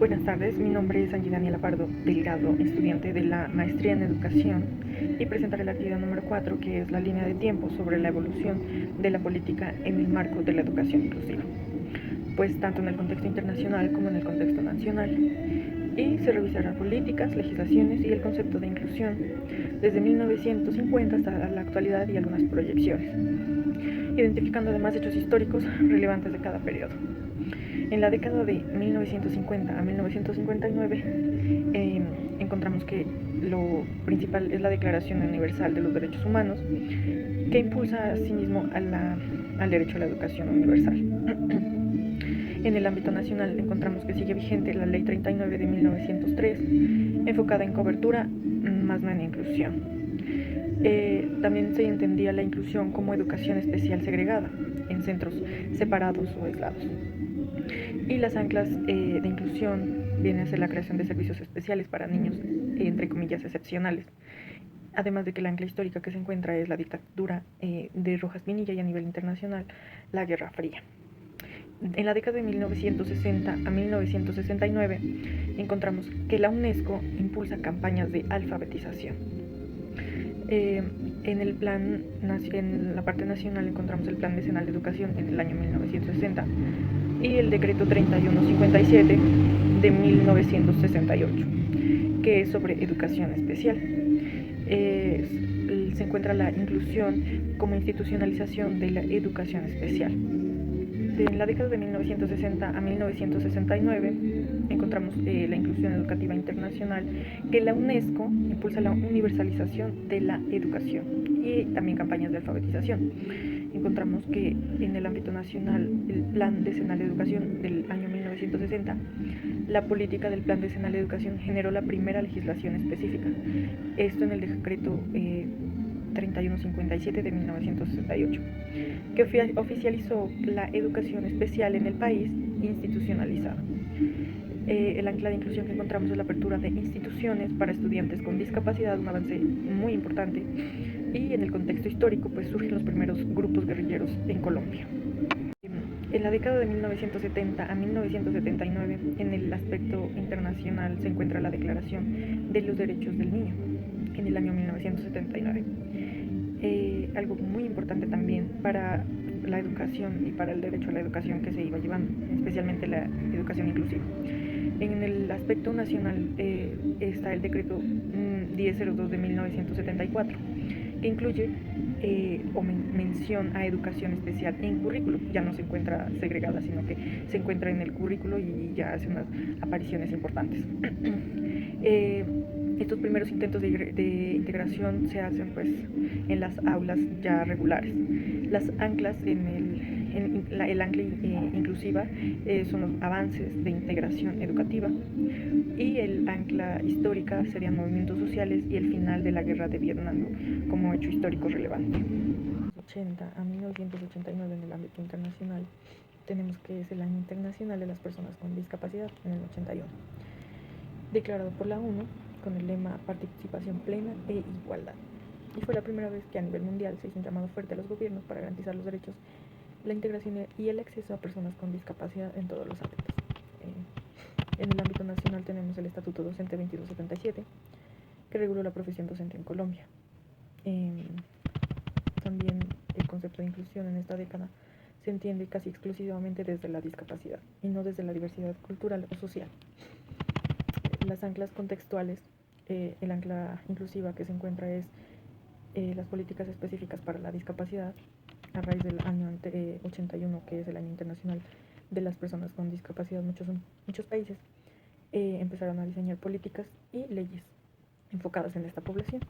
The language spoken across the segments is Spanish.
Buenas tardes, mi nombre es Angie Daniela Pardo Delgado, estudiante de la Maestría en Educación, y presentaré la actividad número 4, que es la línea de tiempo sobre la evolución de la política en el marco de la educación inclusiva, pues tanto en el contexto internacional como en el contexto nacional. Y se revisarán políticas, legislaciones y el concepto de inclusión desde 1950 hasta la actualidad y algunas proyecciones, identificando además hechos históricos relevantes de cada periodo. En la década de 1950 a 1959 encontramos que lo principal es la Declaración Universal de los Derechos Humanos, que impulsa asimismo al derecho a la educación universal. En el ámbito nacional encontramos que sigue vigente la Ley 39 de 1903, enfocada en cobertura, más no en inclusión. También se entendía la inclusión como educación especial segregada, en centros separados o aislados. Y las anclas de inclusión vienen a ser la creación de servicios especiales para niños, entre comillas, excepcionales. Además de que la ancla histórica que se encuentra es la dictadura de Rojas Pinilla y a nivel internacional la Guerra Fría. En la década de 1960 a 1969 encontramos que la UNESCO impulsa campañas de alfabetización. En la parte nacional encontramos el Plan Decenal de Educación en el año 1960 y el Decreto 3157 de 1968, que es sobre educación especial. Se encuentra la inclusión como institucionalización de la educación especial. En la década de 1960 a 1969 encontramos la inclusión educativa internacional, que la UNESCO impulsa la universalización de la educación y también campañas de alfabetización. Encontramos que en el ámbito nacional el Plan Decenal de Educación del año 1960, la política del Plan Decenal de Educación generó la primera legislación específica, esto en el decreto 3157 de 1968, que oficializó la educación especial en el país institucionalizada. El ancla de inclusión que encontramos es la apertura de instituciones para estudiantes con discapacidad, un avance muy importante, y en el contexto histórico pues surgen los primeros grupos guerrilleros en Colombia. En la década de 1970 a 1979, en el aspecto internacional se encuentra la Declaración de los Derechos del Niño, en el año 1979. Algo muy importante también para la educación y para el derecho a la educación que se iba llevando, especialmente la educación inclusiva. En el aspecto nacional está el decreto 1002 de 1974, que incluye mención a educación especial en currículo. Ya no se encuentra segregada, sino que se encuentra en el currículo y ya hace unas apariciones importantes. Estos primeros intentos de integración se hacen pues en las aulas ya regulares. Las anclas el ancla inclusiva son los avances de integración educativa, y el ancla histórica serían movimientos sociales y el final de la guerra de Vietnam como hecho histórico relevante. 80 a 1989 en el ámbito internacional tenemos que es el año internacional de las personas con discapacidad en el 81, declarado por la ONU con el lema participación plena e igualdad, y fue la primera vez que a nivel mundial se hizo un llamado fuerte a los gobiernos para garantizar los derechos, la integración y el acceso a personas con discapacidad en todos los ámbitos. En el ámbito nacional tenemos el Estatuto Docente 2277, que reguló la profesión docente en Colombia. También el concepto de inclusión en esta década se entiende casi exclusivamente desde la discapacidad y no desde la diversidad cultural o social. Las anclas contextuales, el ancla inclusiva que se encuentra es las políticas específicas para la discapacidad a raíz del año 81, que es el año internacional de las personas con discapacidad. Muchos países empezaron a diseñar políticas y leyes enfocadas en esta población.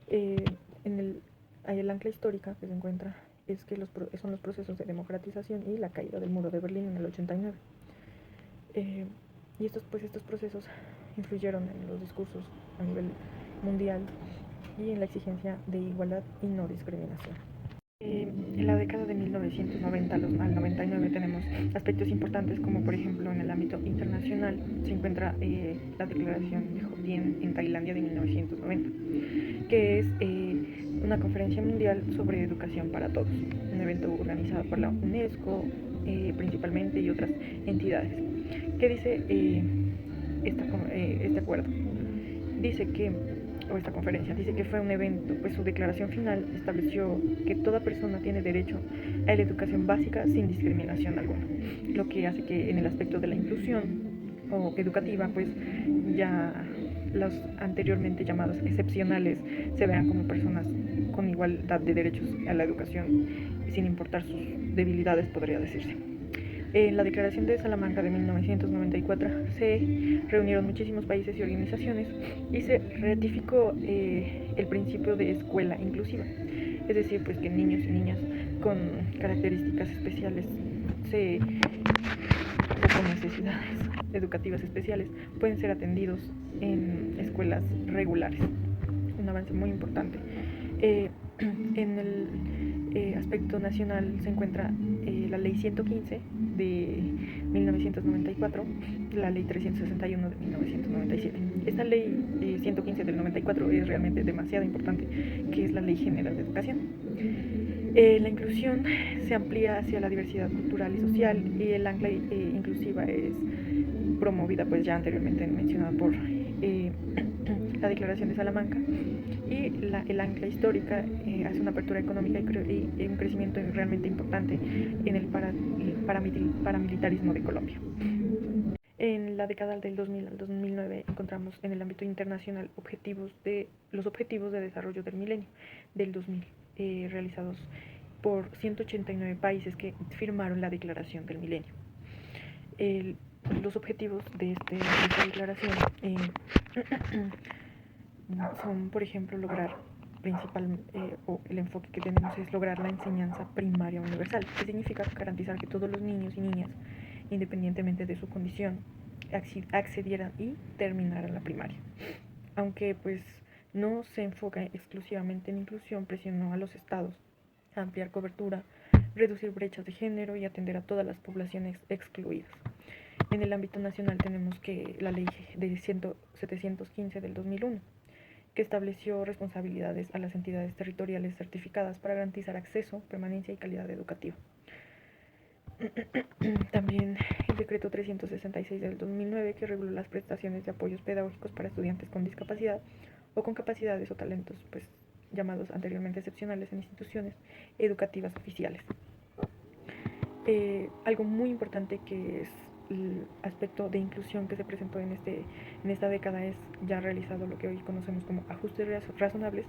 El ancla histórica que se encuentra es que son los procesos de democratización y la caída del muro de Berlín en el 89. Y estos procesos influyeron en los discursos a nivel mundial y en la exigencia de igualdad y no discriminación. En la década de 1990 al 99 tenemos aspectos importantes, como por ejemplo en el ámbito internacional se encuentra la declaración de Jodien en Tailandia de 1990, que es una conferencia mundial sobre educación para todos, un evento organizado por la UNESCO principalmente y otras entidades, que dice este acuerdo. Dice que, o esta conferencia, dice que fue un evento, pues su declaración final estableció que toda persona tiene derecho a la educación básica sin discriminación alguna, lo que hace que en el aspecto de la inclusión o educativa, pues ya los anteriormente llamados excepcionales se vean como personas con igualdad de derechos a la educación sin importar sus debilidades, podría decirse. En la Declaración de Salamanca de 1994 se reunieron muchísimos países y organizaciones y se ratificó el principio de escuela inclusiva, es decir, pues que niños y niñas con características especiales o con necesidades educativas especiales pueden ser atendidos en escuelas regulares. Un avance muy importante. En el aspecto nacional se encuentra la Ley 115 de 1994, la Ley 361 de 1997. Esta Ley 115 del 94 es realmente demasiado importante, que es la Ley General de Educación. La inclusión se amplía hacia la diversidad cultural y social, y el ancla inclusiva es promovida, pues ya anteriormente mencionada por la Declaración de Salamanca, y el ancla histórica hace una apertura económica y un crecimiento realmente importante en el paramilitarismo de Colombia. En la década del 2000 al 2009 encontramos en el ámbito internacional los objetivos de desarrollo del milenio del 2000, realizados por 189 países que firmaron la Declaración del Milenio. Los objetivos de esta declaración son, por ejemplo, lograr o el enfoque que tenemos es lograr la enseñanza primaria universal, que significa garantizar que todos los niños y niñas, independientemente de su condición, accedieran y terminaran la primaria. Aunque pues no se enfoca exclusivamente en inclusión, presionó a los estados a ampliar cobertura, reducir brechas de género y atender a todas las poblaciones excluidas. En el ámbito nacional tenemos que la ley de 715 del 2001, que estableció responsabilidades a las entidades territoriales certificadas para garantizar acceso, permanencia y calidad educativa. También el decreto 366 del 2009, que reguló las prestaciones de apoyos pedagógicos para estudiantes con discapacidad o con capacidades o talentos, pues llamados anteriormente excepcionales en instituciones educativas oficiales. Algo muy importante que es el aspecto de inclusión que se presentó en esta década es ya realizado lo que hoy conocemos como ajustes razonables,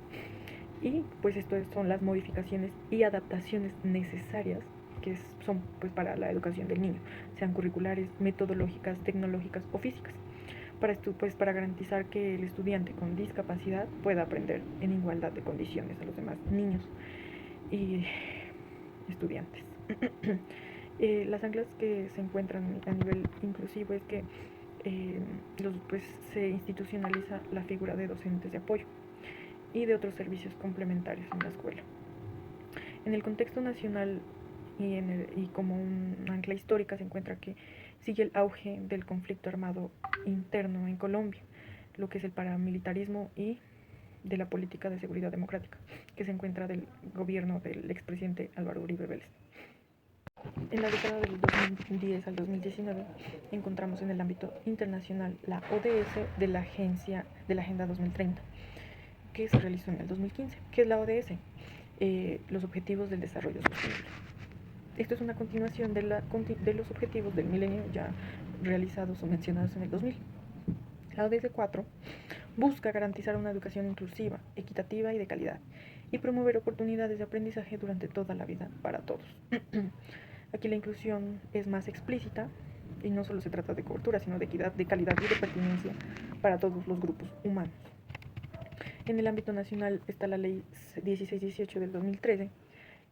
y pues esto son las modificaciones y adaptaciones necesarias que son pues para la educación del niño, sean curriculares, metodológicas, tecnológicas o físicas, para garantizar que el estudiante con discapacidad pueda aprender en igualdad de condiciones a los demás niños y estudiantes. Las anclas que se encuentran a nivel inclusivo es que se institucionaliza la figura de docentes de apoyo y de otros servicios complementarios en la escuela. En el contexto nacional y como un ancla histórica se encuentra que sigue el auge del conflicto armado interno en Colombia, lo que es el paramilitarismo y de la política de seguridad democrática que se encuentra del gobierno del expresidente Álvaro Uribe Vélez. En la década del 2010 al 2019 encontramos en el ámbito internacional la ODS de la Agenda 2030, que se realizó en el 2015. ¿Qué es la ODS? Los Objetivos del Desarrollo Sostenible. Esto es una continuación de los objetivos del milenio ya realizados o mencionados en el 2000. La ODS 4 busca garantizar una educación inclusiva, equitativa y de calidad, y promover oportunidades de aprendizaje durante toda la vida para todos. Aquí la inclusión es más explícita y no solo se trata de cobertura, sino de equidad, de calidad y de pertinencia para todos los grupos humanos. En el ámbito nacional está la Ley 1618 del 2013,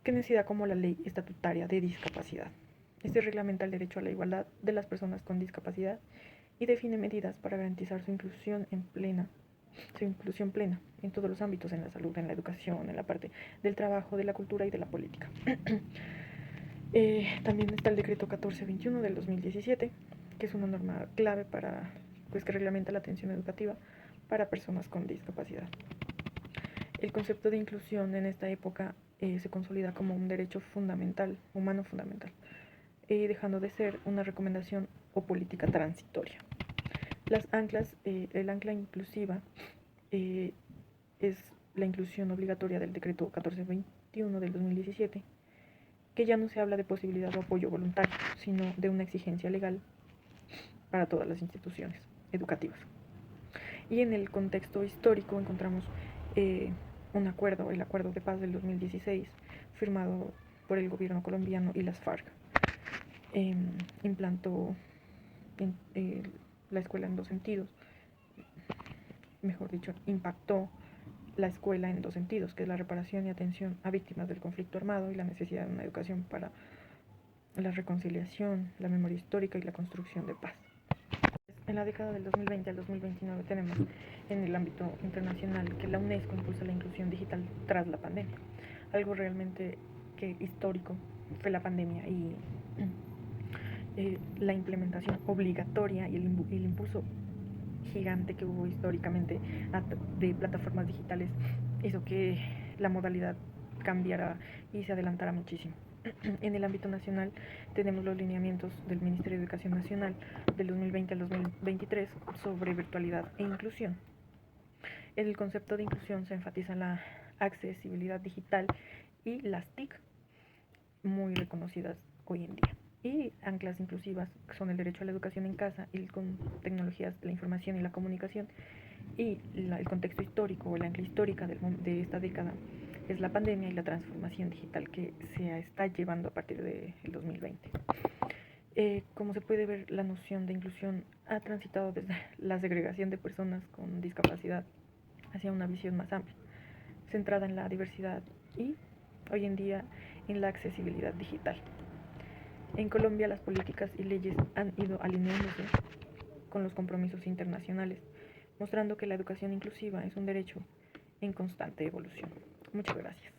que necesita como la Ley Estatutaria de Discapacidad. Este reglamenta el derecho a la igualdad de las personas con discapacidad y define medidas para garantizar su inclusión plena en todos los ámbitos, en la salud, en la educación, en la parte del trabajo, de la cultura y de la política. También está el decreto 1421 del 2017, que es una norma clave que reglamenta la atención educativa para personas con discapacidad. El concepto de inclusión en esta época se consolida como un derecho fundamental, humano fundamental, dejando de ser una recomendación o política transitoria. Las anclas, el ancla inclusiva eh, es la inclusión obligatoria del decreto 1421 del 2017, que ya no se habla de posibilidad o apoyo voluntario, sino de una exigencia legal para todas las instituciones educativas. Y en el contexto histórico encontramos un acuerdo, el Acuerdo de Paz del 2016, firmado por el gobierno colombiano y las FARC. Implantó la escuela en dos sentidos, mejor dicho, impactó la escuela en dos sentidos, que es la reparación y atención a víctimas del conflicto armado y la necesidad de una educación para la reconciliación, la memoria histórica y la construcción de paz. En la década del 2020 al 2029 tenemos en el ámbito internacional que la UNESCO impulsa la inclusión digital tras la pandemia. Algo realmente que histórico fue la pandemia y la implementación obligatoria y el impulso gigante que hubo históricamente de plataformas digitales hizo que la modalidad cambiara y se adelantara muchísimo. En el ámbito nacional tenemos los lineamientos del Ministerio de Educación Nacional del 2020 al 2023 sobre virtualidad e inclusión. En el concepto de inclusión se enfatiza la accesibilidad digital y las TIC, muy reconocidas hoy en día. Y anclas inclusivas son el derecho a la educación en casa y con tecnologías de la información y la comunicación. Y el contexto histórico o el ancla histórica de esta década es la pandemia y la transformación digital que se está llevando a partir del 2020. Como se puede ver, la noción de inclusión ha transitado desde la segregación de personas con discapacidad hacia una visión más amplia, centrada en la diversidad y hoy en día en la accesibilidad digital. En Colombia las políticas y leyes han ido alineándose con los compromisos internacionales, mostrando que la educación inclusiva es un derecho en constante evolución. Muchas gracias.